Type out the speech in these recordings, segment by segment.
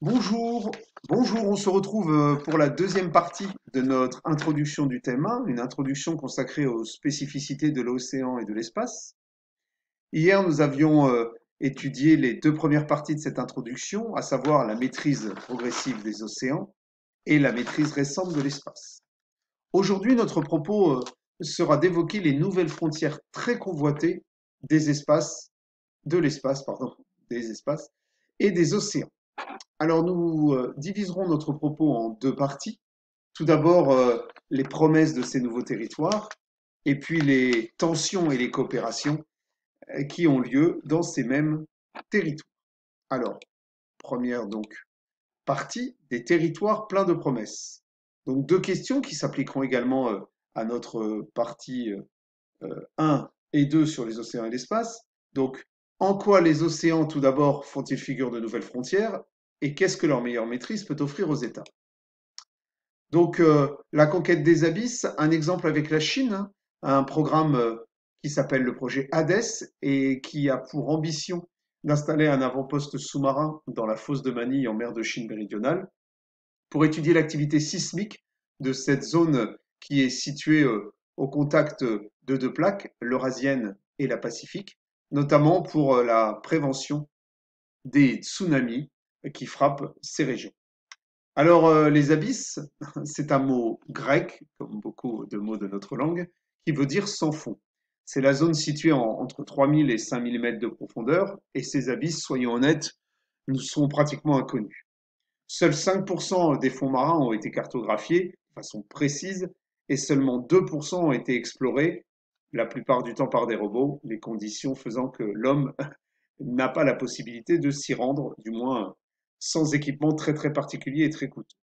Bonjour, bonjour, on se retrouve pour la deuxième partie de notre introduction du thème 1, une introduction consacrée aux spécificités de l'océan et de l'espace. Hier, nous avions étudié les deux premières parties de cette introduction, à savoir la maîtrise progressive des océans et la maîtrise récente de l'espace. Aujourd'hui, notre propos sera d'évoquer les nouvelles frontières très convoitées des espaces, de l'espace, pardon, des espaces et des océans. Alors nous diviserons notre propos en deux parties. Tout d'abord, les promesses de ces nouveaux territoires, et puis les tensions et les coopérations qui ont lieu dans ces mêmes territoires. Alors, première donc partie, des territoires pleins de promesses. Donc deux questions qui s'appliqueront également à notre partie 1 et 2 sur les océans et l'espace. Donc, en quoi les océans, tout d'abord, font-ils figure de nouvelles frontières et qu'est-ce que leur meilleure maîtrise peut offrir aux États? Donc, la conquête des abysses, un exemple avec la Chine, hein, un programme qui s'appelle le projet HADES et qui a pour ambition d'installer un avant-poste sous-marin dans la fosse de Manille en mer de Chine méridionale pour étudier l'activité sismique de cette zone qui est située au contact de deux plaques, l'Eurasienne et la Pacifique, notamment pour la prévention des tsunamis qui frappent ces régions. Alors, les abysses, c'est un mot grec, comme beaucoup de mots de notre langue, qui veut dire sans fond. C'est la zone située entre 3000 et 5000 mètres de profondeur, et ces abysses, soyons honnêtes, nous sont pratiquement inconnus. Seuls 5% des fonds marins ont été cartographiés de façon précise, et seulement 2% ont été explorés, la plupart du temps par des robots, les conditions faisant que l'homme n'a pas la possibilité de s'y rendre, du moins sans équipement très très particulier et très coûteux.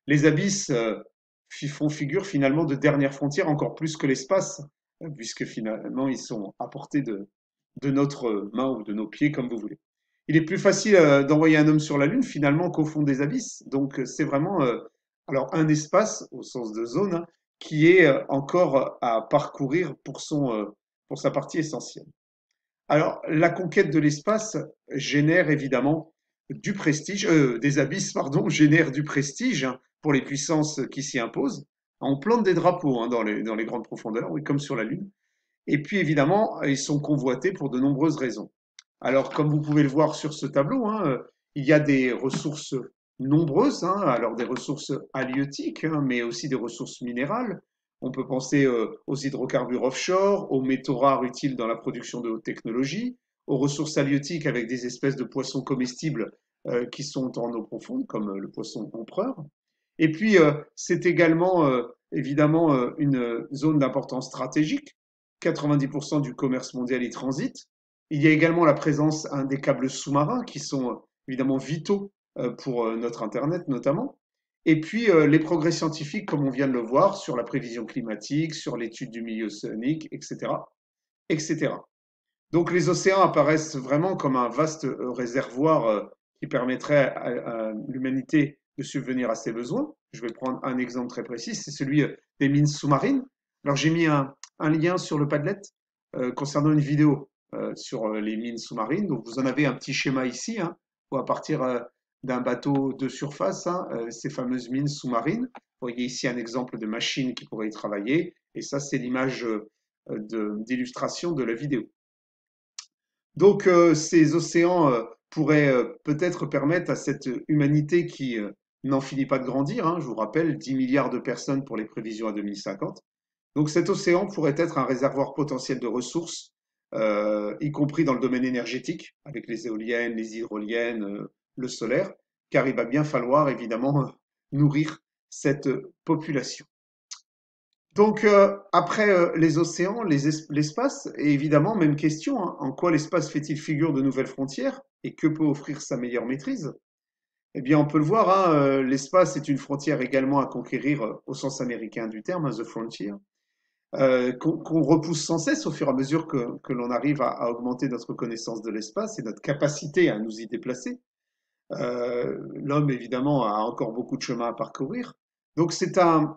Les abysses font figure finalement de dernière frontière encore plus que l'espace, puisque finalement ils sont à portée de notre main ou de nos pieds, comme vous voulez. Il est plus facile d'envoyer un homme sur la Lune finalement qu'au fond des abysses. Donc c'est vraiment alors un espace au sens de zone hein, qui est encore à parcourir pour sa partie essentielle. Alors, la conquête de l'espace génère évidemment du prestige, des abysses, pardon, génère du prestige hein, pour les puissances qui s'y imposent. On plante des drapeaux hein, dans les grandes profondeurs, oui, comme sur la Lune. Et puis évidemment, ils sont convoités pour de nombreuses raisons. Alors, comme vous pouvez le voir sur ce tableau, hein, il y a des ressources nombreuses, hein, alors des ressources halieutiques, hein, mais aussi des ressources minérales. On peut penser aux hydrocarbures offshore, aux métaux rares utiles dans la production de haute technologie, aux ressources halieutiques avec des espèces de poissons comestibles qui sont en eau profonde, comme le poisson empereur. Et puis, c'est également évidemment une zone d'importance stratégique. 90% du commerce mondial y transite. Il y a également la présence hein, des câbles sous-marins qui sont évidemment vitaux pour notre Internet notamment. Et puis les progrès scientifiques, comme on vient de le voir, sur la prévision climatique, sur l'étude du milieu océanique, etc., etc. Donc les océans apparaissent vraiment comme un vaste réservoir qui permettrait à l'humanité de subvenir à ses besoins. Je vais prendre un exemple très précis, c'est celui des mines sous-marines. Alors j'ai mis un lien sur le Padlet concernant une vidéo sur les mines sous-marines. Donc vous en avez un petit schéma ici, hein, où à partir d'un bateau de surface, hein, ces fameuses mines sous-marines. Vous voyez ici un exemple de machine qui pourrait y travailler, et ça c'est l'image d'illustration de la vidéo. Donc ces océans pourraient peut-être permettre à cette humanité qui n'en finit pas de grandir, hein, je vous rappelle, 10 milliards de personnes pour les prévisions à 2050. Donc cet océan pourrait être un réservoir potentiel de ressources, y compris dans le domaine énergétique, avec les éoliennes, les hydroliennes, le solaire, car il va bien falloir évidemment nourrir cette population. Donc, après les océans, l'espace, et évidemment, même question, hein, en quoi l'espace fait-il figure de nouvelles frontières et que peut offrir sa meilleure maîtrise? Eh bien, on peut le voir, hein, l'espace est une frontière également à conquérir au sens américain du terme, hein, the frontier, qu'on repousse sans cesse au fur et à mesure que l'on arrive à augmenter notre connaissance de l'espace et notre capacité à nous y déplacer. L'homme, évidemment, a encore beaucoup de chemin à parcourir. Donc, c'est un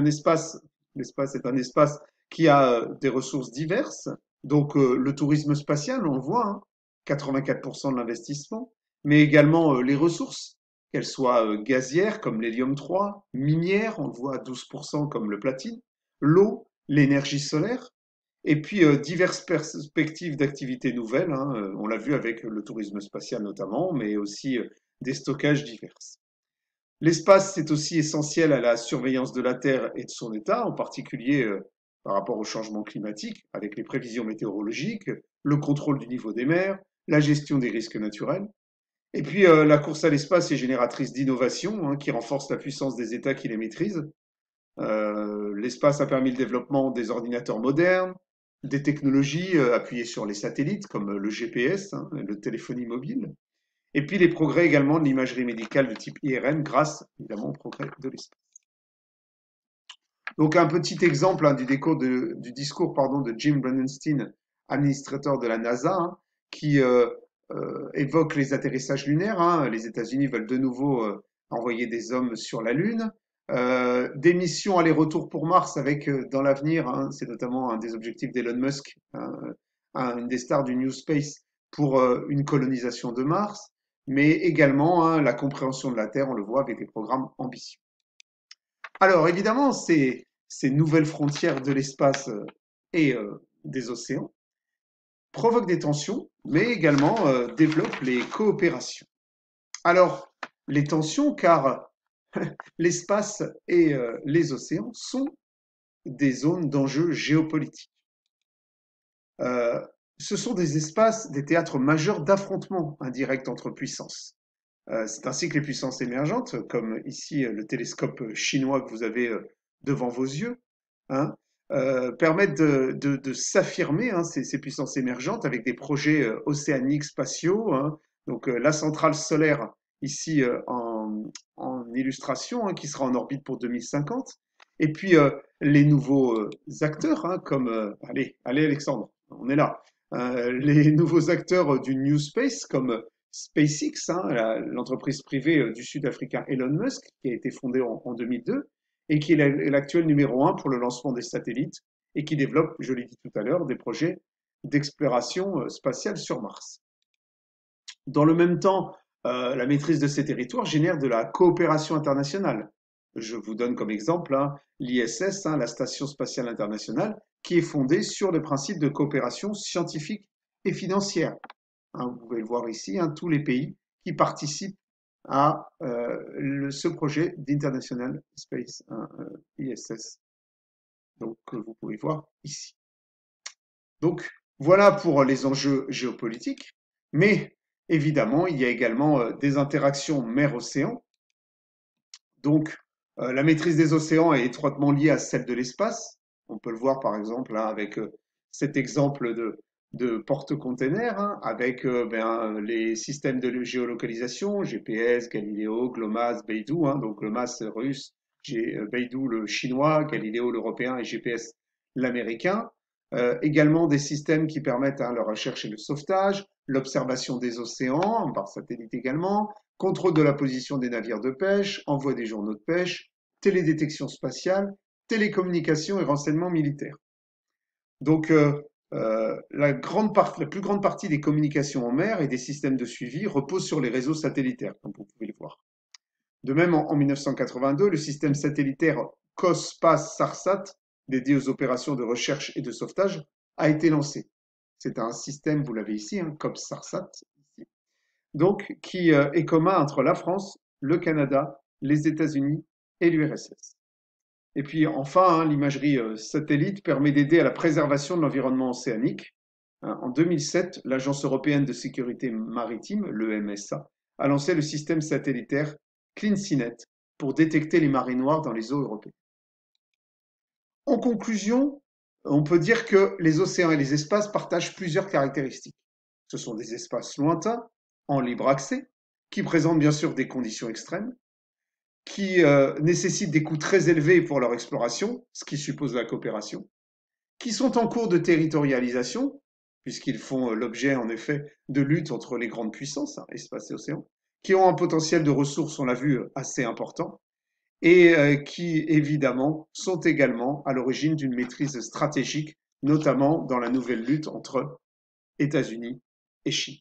espace, l'espace est un espace qui a des ressources diverses. Donc, le tourisme spatial, on le voit, hein, 84% de l'investissement. mais également les ressources, qu'elles soient gazières comme l'hélium-3, minières, on le voit à 12% comme le platine, l'eau, l'énergie solaire, et puis diverses perspectives d'activités nouvelles, hein, on l'a vu avec le tourisme spatial notamment, mais aussi des stockages divers. L'espace, c'est aussi essentiel à la surveillance de la Terre et de son état, en particulier par rapport au changement climatique, avec les prévisions météorologiques, le contrôle du niveau des mers, la gestion des risques naturels. Et puis la course à l'espace est génératrice d'innovation, hein, qui renforce la puissance des États qui les maîtrisent. L'espace a permis le développement des ordinateurs modernes, des technologies appuyées sur les satellites comme le GPS, hein, le téléphonie mobile, et puis les progrès également de l'imagerie médicale de type IRM grâce évidemment au progrès de l'espace. Donc un petit exemple hein, du discours pardon, de Jim Bridenstine, administrateur de la NASA, hein, qui évoque les atterrissages lunaires. Hein. Les États-Unis veulent de nouveau envoyer des hommes sur la Lune. Des missions aller-retour pour Mars avec dans l'avenir, hein, c'est notamment un des objectifs d'Elon Musk, hein, une des stars du New Space pour une colonisation de Mars, mais également hein, la compréhension de la Terre, on le voit avec des programmes ambitieux. Alors évidemment, ces nouvelles frontières de l'espace et des océans provoquent des tensions, mais également développent les coopérations. Alors, les tensions, car l'espace et les océans sont des zones d'enjeux géopolitiques. Euh, Ce sont des espaces, des théâtres majeurs d'affrontements indirects entre puissances. C'est ainsi que les puissances émergentes, comme ici le télescope chinois que vous avez devant vos yeux, hein, permettent de s'affirmer, hein, ces puissances émergentes, avec des projets océaniques spatiaux. Hein. Donc la centrale solaire, ici en illustration, hein, qui sera en orbite pour 2050. Et puis les nouveaux acteurs, hein, comme... allez Alexandre, on est là. Les nouveaux acteurs du New Space, comme SpaceX, hein, l'entreprise privée du Sud-Africain Elon Musk, qui a été fondée en 2002 et qui est l'actuel numéro un pour le lancement des satellites et qui développe, je l'ai dit tout à l'heure, des projets d'exploration spatiale sur Mars. Dans le même temps, la maîtrise de ces territoires génère de la coopération internationale. Je vous donne comme exemple hein, l'ISS, hein, la Station spatiale internationale, qui est fondée sur le principe de coopération scientifique et financière. Hein, vous pouvez le voir ici, hein, tous les pays qui participent à ce projet d'International Space hein, ISS. Donc, vous pouvez voir ici. Donc, voilà pour les enjeux géopolitiques, mais évidemment, il y a également des interactions mer-océan. Donc, la maîtrise des océans est étroitement liée à celle de l'espace. On peut le voir par exemple là, avec cet exemple de porte-containers, hein, avec les systèmes de géolocalisation, GPS, Galileo, GLONASS, Beidou, hein, donc GLONASS russe, Beidou le chinois, Galileo l'européen et GPS l'américain. Également des systèmes qui permettent hein, la recherche et le sauvetage, l'observation des océans, par satellite également, contrôle de la position des navires de pêche, envoi des journaux de pêche, télédétection spatiale, télécommunication et renseignement militaire. Donc, la plus grande partie des communications en mer et des systèmes de suivi reposent sur les réseaux satellitaires, comme vous pouvez le voir. De même, en 1982, le système satellitaire COSPAS-SARSAT, dédié aux opérations de recherche et de sauvetage, a été lancé. C'est un système, vous l'avez ici, hein, COPS-SARSAT, donc qui est commun entre la France, le Canada, les États-Unis et l'URSS. Et puis enfin, hein, l'imagerie satellite permet d'aider à la préservation de l'environnement océanique. Hein, en 2007, l'Agence européenne de sécurité maritime, l'EMSA, a lancé le système satellitaire CleanSeaNet pour détecter les marées noires dans les eaux européennes. En conclusion, on peut dire que les océans et les espaces partagent plusieurs caractéristiques. Ce sont des espaces lointains, en libre accès, qui présentent bien sûr des conditions extrêmes, qui nécessitent des coûts très élevés pour leur exploration, ce qui suppose la coopération, qui sont en cours de territorialisation, puisqu'ils font l'objet en effet de luttes entre les grandes puissances, hein, espace et océan, qui ont un potentiel de ressources, on l'a vu, assez important, et qui évidemment sont également à l'origine d'une maîtrise stratégique, notamment dans la nouvelle lutte entre États-Unis et Chine.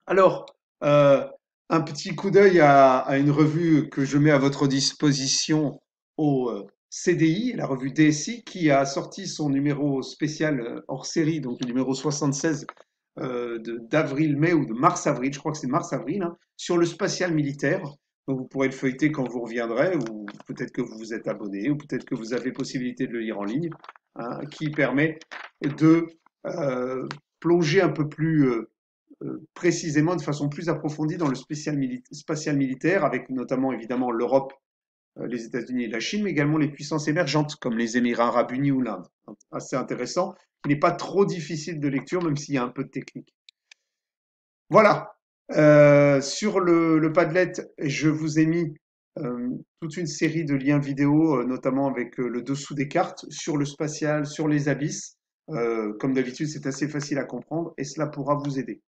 Alors, Euh, un petit coup d'œil à une revue que je mets à votre disposition au CDI, la revue DSI, qui a sorti son numéro spécial hors série, donc le numéro 76 d'avril-mai ou de mars-avril, je crois que c'est mars-avril, hein, sur le spatial militaire. Donc vous pourrez le feuilleter quand vous reviendrez, ou peut-être que vous vous êtes abonné, ou peut-être que vous avez possibilité de le lire en ligne, hein, qui permet de plonger un peu plus précisément de façon plus approfondie dans le spatial militaire, avec notamment évidemment l'Europe, les États-Unis et la Chine, mais également les puissances émergentes comme les Émirats arabes unis ou l'Inde. Assez intéressant. Il n'est pas trop difficile de lecture, même s'il y a un peu de technique. Voilà. Sur le Padlet, je vous ai mis toute une série de liens vidéo, notamment avec le dessous des cartes, sur le spatial, sur les abysses. Comme d'habitude, c'est assez facile à comprendre et cela pourra vous aider.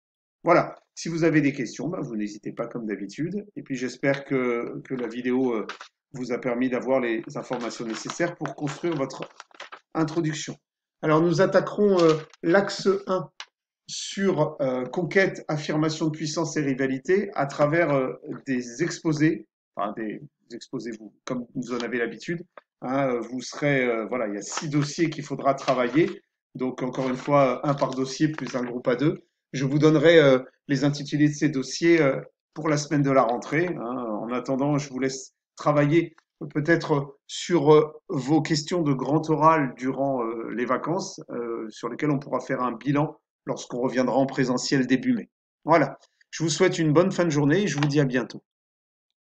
Voilà. Si vous avez des questions, bah, vous n'hésitez pas comme d'habitude. Et puis j'espère que la vidéo vous a permis d'avoir les informations nécessaires pour construire votre introduction. Alors nous attaquerons l'axe 1 sur conquête, affirmation de puissance et rivalité à travers des exposés, enfin des exposés, vous, comme vous en avez l'habitude. Hein, vous serez, voilà, il y a 6 dossiers qu'il faudra travailler. Donc, encore une fois, un par dossier plus un groupe à deux. Je vous donnerai les intitulés de ces dossiers pour la semaine de la rentrée. Hein. En attendant, je vous laisse travailler peut-être sur vos questions de grand oral durant les vacances, sur lesquelles on pourra faire un bilan lorsqu'on reviendra en présentiel début mai. Voilà. Je vous souhaite une bonne fin de journée et je vous dis à bientôt.